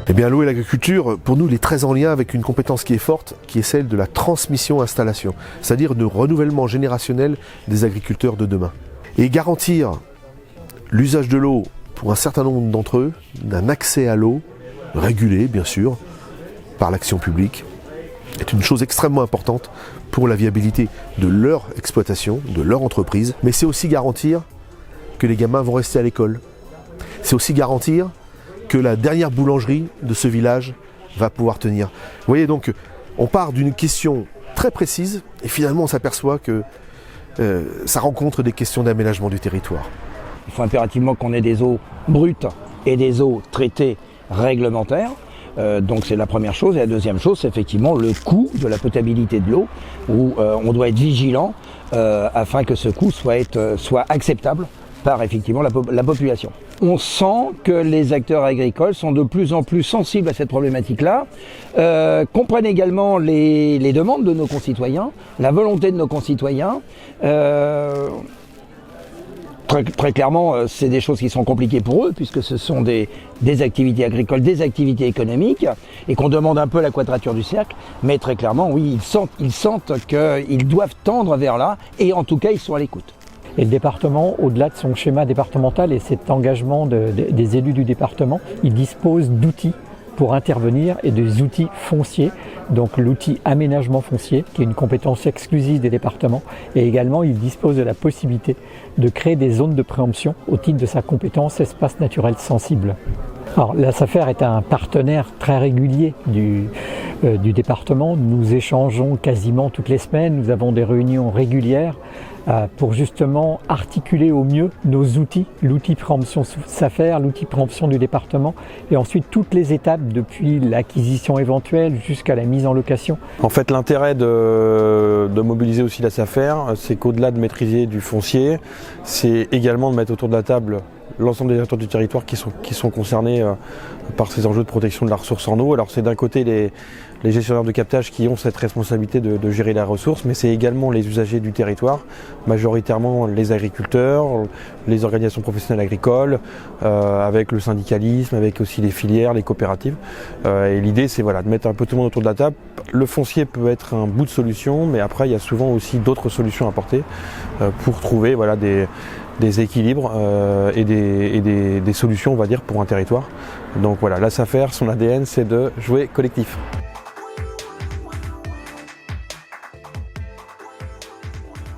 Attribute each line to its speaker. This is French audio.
Speaker 1: Eh bien, l'eau et l'agriculture, pour nous, il est très en lien avec une compétence qui est forte, qui est celle de la transmission-installation, c'est-à-dire le renouvellement générationnel des agriculteurs de demain. Et garantir l'usage de l'eau pour un certain nombre d'entre eux, d'un accès à l'eau, régulé bien sûr, par l'action publique, est une chose extrêmement importante pour la viabilité de leur exploitation, de leur entreprise, mais c'est aussi garantir que les gamins vont rester à l'école. C'est aussi garantir que la dernière boulangerie de ce village va pouvoir tenir. Vous voyez, donc, on part d'une question très précise et finalement on s'aperçoit que ça rencontre des questions d'aménagement du territoire.
Speaker 2: Il faut impérativement qu'on ait des eaux brutes et des eaux traitées réglementaires. Donc c'est la première chose. Et la deuxième chose, c'est effectivement le coût de la potabilité de l'eau, où on doit être vigilant afin que ce coût soit acceptable par effectivement la population. On sent que les acteurs agricoles sont de plus en plus sensibles à cette problématique-là, comprennent également les demandes de nos concitoyens, la volonté de nos concitoyens. Très clairement, c'est des choses qui sont compliquées pour eux, puisque ce sont des activités agricoles, des activités économiques, et qu'on demande un peu la quadrature du cercle, mais très clairement, oui, ils sentent qu'ils doivent tendre vers là, et en tout cas, ils sont à l'écoute.
Speaker 3: Et le département, au-delà de son schéma départemental et cet engagement des élus du département, il dispose d'outils pour intervenir et des outils fonciers, donc l'outil aménagement foncier, qui est une compétence exclusive des départements, et également il dispose de la possibilité de créer des zones de préemption au titre de sa compétence espace naturel sensible. Alors, la SAFER est un partenaire très régulier du département. Nous échangeons quasiment toutes les semaines, nous avons des réunions régulières pour justement articuler au mieux nos outils, l'outil préemption SAFER, l'outil préemption du département, et ensuite toutes les étapes depuis l'acquisition éventuelle jusqu'à la mise en location.
Speaker 4: En fait, l'intérêt de mobiliser aussi la SAFER, c'est qu'au-delà de maîtriser du foncier, c'est également de mettre autour de la table l'ensemble des acteurs du territoire qui sont concernés par ces enjeux de protection de la ressource en eau. Alors c'est d'un côté les gestionnaires de captage qui ont cette responsabilité de gérer la ressource, mais c'est également les usagers du territoire, majoritairement les agriculteurs, les organisations professionnelles agricoles, avec le syndicalisme, avec aussi les filières, les coopératives. Et l'idée c'est de mettre un peu tout le monde autour de la table. Le foncier peut être un bout de solution, mais après il y a souvent aussi d'autres solutions à apporter pour trouver des équilibres et des solutions, on va dire, pour un territoire. Donc voilà, la SAFER, son ADN, c'est de jouer collectif.